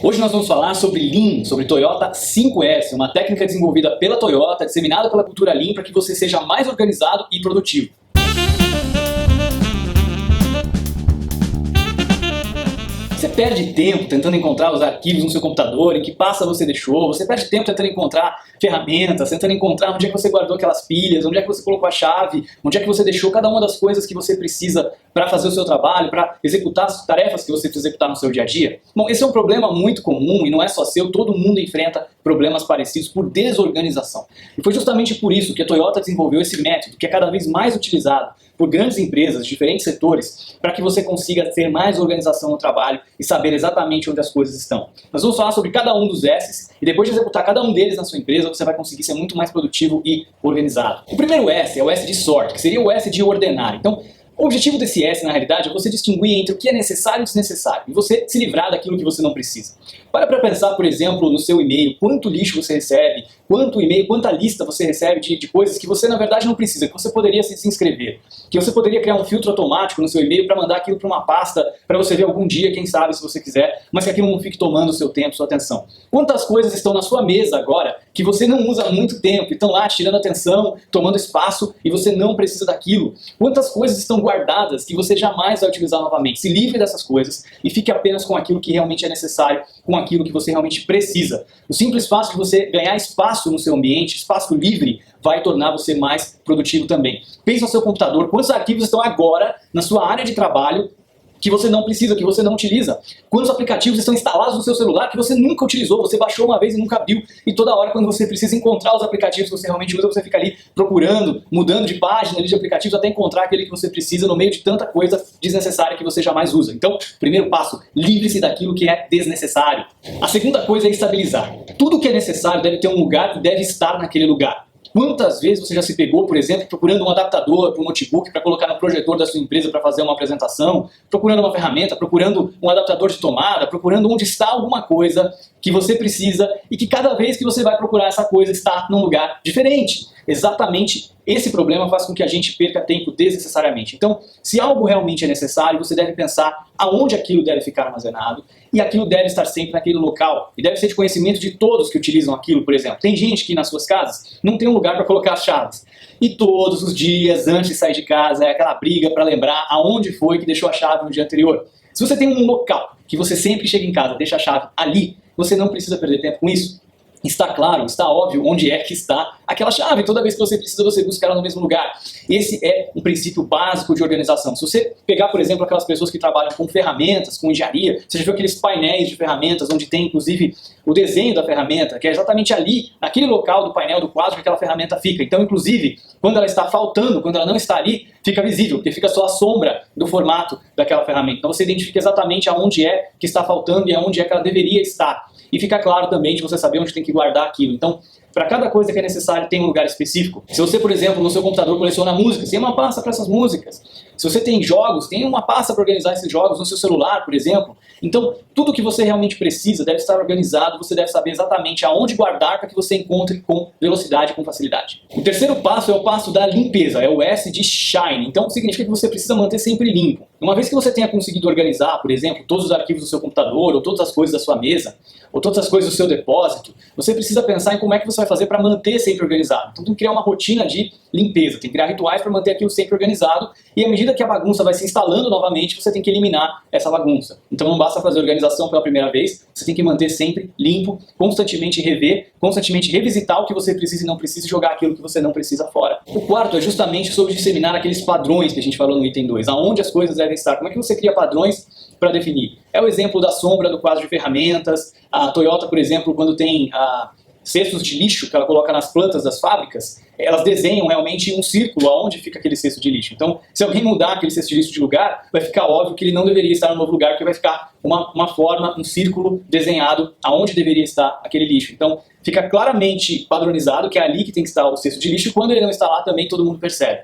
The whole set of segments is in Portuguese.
Hoje nós vamos falar sobre Lean, sobre Toyota 5S, uma técnica desenvolvida pela Toyota, disseminada pela cultura Lean para que você seja mais organizado e produtivo. Você perde tempo tentando encontrar os arquivos no seu computador, em que pasta você deixou, você perde tempo tentando encontrar ferramentas, tentando encontrar onde é que você guardou aquelas pilhas, onde é que você colocou a chave, onde é que você deixou cada uma das coisas que você precisa para fazer o seu trabalho, para executar as tarefas que você precisa executar no seu dia a dia. Bom, esse é um problema muito comum e não é só seu, todo mundo enfrenta problemas parecidos por desorganização. E foi justamente por isso que a Toyota desenvolveu esse método, que é cada vez mais utilizado por grandes empresas, diferentes setores, para que você consiga ter mais organização no trabalho e saber exatamente onde as coisas estão. Nós vamos falar sobre cada um dos S's e depois de executar cada um deles na sua empresa, você vai conseguir ser muito mais produtivo e organizado. O primeiro S é o S de sort, que seria o S de ordenar. Então, o objetivo desse S, na realidade, é você distinguir entre o que é necessário e desnecessário e você se livrar daquilo que você não precisa. Para pensar, por exemplo, no seu e-mail, quanto lixo você recebe, quanto e-mail, quanta lista você recebe de coisas que você, na verdade, não precisa, que você poderia se inscrever, que você poderia criar um filtro automático no seu e-mail para mandar aquilo para uma pasta para você ver algum dia, quem sabe, se você quiser, mas que aquilo não fique tomando o seu tempo, sua atenção. Quantas coisas estão na sua mesa agora que você não usa há muito tempo e estão lá tirando atenção, tomando espaço e você não precisa daquilo? Quantas coisas estão guardadas que você jamais vai utilizar novamente? Se livre dessas coisas e fique apenas com aquilo que realmente é necessário, com aquilo que você realmente precisa. O simples fato de você ganhar espaço no seu ambiente, espaço livre, vai tornar você mais produtivo também. Pense no seu computador, quantos arquivos estão agora na sua área de trabalho que você não precisa, que você não utiliza? Quantos aplicativos estão instalados no seu celular que você nunca utilizou, você baixou uma vez e nunca abriu, e toda hora quando você precisa encontrar os aplicativos que você realmente usa, você fica ali procurando, mudando de página de aplicativos até encontrar aquele que você precisa no meio de tanta coisa desnecessária que você jamais usa. Então, primeiro passo, livre-se daquilo que é desnecessário. A segunda coisa é estabilizar. Tudo que é necessário deve ter um lugar e deve estar naquele lugar. Quantas vezes você já se pegou, por exemplo, procurando um adaptador para um notebook para colocar no projetor da sua empresa para fazer uma apresentação, procurando uma ferramenta, procurando um adaptador de tomada, procurando onde está alguma coisa que você precisa e que cada vez que você vai procurar essa coisa está num lugar diferente. Exatamente esse problema faz com que a gente perca tempo desnecessariamente. Então, se algo realmente é necessário, você deve pensar aonde aquilo deve ficar armazenado e aquilo deve estar sempre naquele local. E deve ser de conhecimento de todos que utilizam aquilo, por exemplo. Tem gente que nas suas casas não tem um lugar para colocar as chaves. E todos os dias, antes de sair de casa, é aquela briga para lembrar aonde foi que deixou a chave no dia anterior. Se você tem um local que você sempre chega em casa, deixa a chave ali, você não precisa perder tempo com isso. Está claro, está óbvio onde é que está aquela chave. Toda vez que você precisa, você busca ela no mesmo lugar. Esse é um princípio básico de organização. Se você pegar, por exemplo, aquelas pessoas que trabalham com ferramentas, com engenharia, você já viu aqueles painéis de ferramentas onde tem, inclusive, o desenho da ferramenta, que é exatamente ali, naquele local do painel, do quadro, que aquela ferramenta fica. Então, inclusive, quando ela está faltando, quando ela não está ali, fica visível, porque fica só a sombra do formato daquela ferramenta. Então, você identifica exatamente aonde é que está faltando e aonde é que ela deveria estar. E fica claro também de você saber onde tem que guardar aquilo. Então, para cada coisa que é necessário, tem um lugar específico. Se você, por exemplo, no seu computador coleciona músicas, tem uma pasta para essas músicas. Se você tem jogos, tem uma pasta para organizar esses jogos no seu celular, por exemplo. Então, tudo que você realmente precisa deve estar organizado, você deve saber exatamente aonde guardar para que você encontre com velocidade e com facilidade. O terceiro passo é o passo da limpeza, é o S de Shine. Então, significa que você precisa manter sempre limpo. Uma vez que você tenha conseguido organizar, por exemplo, todos os arquivos do seu computador, ou todas as coisas da sua mesa, ou todas as coisas do seu depósito, você precisa pensar em como é que você vai fazer para manter sempre organizado. Então tem que criar uma rotina de limpeza, tem que criar rituais para manter aquilo sempre organizado, e à medida que a bagunça vai se instalando novamente, você tem que eliminar essa bagunça. Então não basta fazer organização pela primeira vez, você tem que manter sempre limpo, constantemente rever, constantemente revisitar o que você precisa e não precisa e jogar aquilo que você não precisa fora. O quarto é justamente sobre disseminar aqueles padrões que a gente falou no item 2, aonde as coisas devem estar. Como é que você cria padrões para definir? É o exemplo da sombra do quadro de ferramentas. A Toyota, por exemplo, quando tem cestos de lixo que ela coloca nas plantas das fábricas, elas desenham realmente um círculo aonde fica aquele cesto de lixo. Então, se alguém mudar aquele cesto de lixo de lugar, vai ficar óbvio que ele não deveria estar no novo lugar, porque vai ficar uma forma, um círculo desenhado aonde deveria estar aquele lixo. Então, fica claramente padronizado que é ali que tem que estar o cesto de lixo, e quando ele não está lá também todo mundo percebe.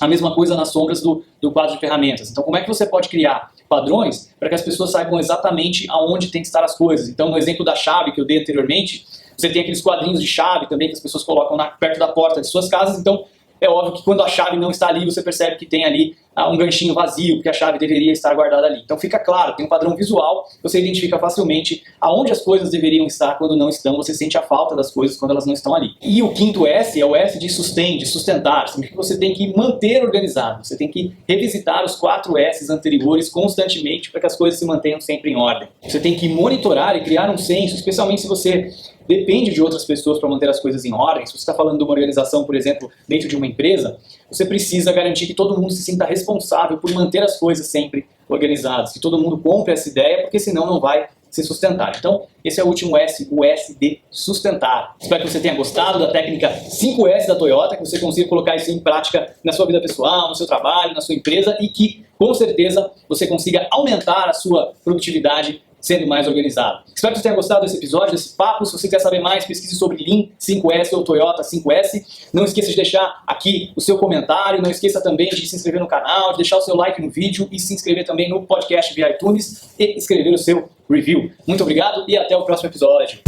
A mesma coisa nas sombras do quadro de ferramentas. Então, como é que você pode criar padrões para que as pessoas saibam exatamente aonde tem que estar as coisas? Então, no exemplo da chave que eu dei anteriormente, você tem aqueles quadrinhos de chave também que as pessoas colocam perto da porta de suas casas. Então, é óbvio que quando a chave não está ali, você percebe que tem ali um ganchinho vazio, porque a chave deveria estar guardada ali. Então fica claro, tem um padrão visual, você identifica facilmente aonde as coisas deveriam estar quando não estão, você sente a falta das coisas quando elas não estão ali. E o quinto S é o S de sustain, de sustentar, significa que você tem que manter organizado, você tem que revisitar os 4 S's anteriores constantemente para que as coisas se mantenham sempre em ordem. Você tem que monitorar e criar um senso, especialmente se você depende de outras pessoas para manter as coisas em ordem. Se você está falando de uma organização, por exemplo, dentro de uma empresa, você precisa garantir que todo mundo se sinta responsável por manter as coisas sempre organizadas, que todo mundo compre essa ideia, porque senão não vai se sustentar. Então, esse é o último S, o S de sustentar. Espero que você tenha gostado da técnica 5S da Toyota, que você consiga colocar isso em prática na sua vida pessoal, no seu trabalho, na sua empresa e que, com certeza, você consiga aumentar a sua produtividade sendo mais organizado. Espero que você tenha gostado desse episódio, desse papo. Se você quer saber mais, pesquise sobre Lean 5S ou Toyota 5S. Não esqueça de deixar aqui o seu comentário. Não esqueça também de se inscrever no canal, de deixar o seu like no vídeo e se inscrever também no podcast via iTunes e escrever o seu review. Muito obrigado e até o próximo episódio.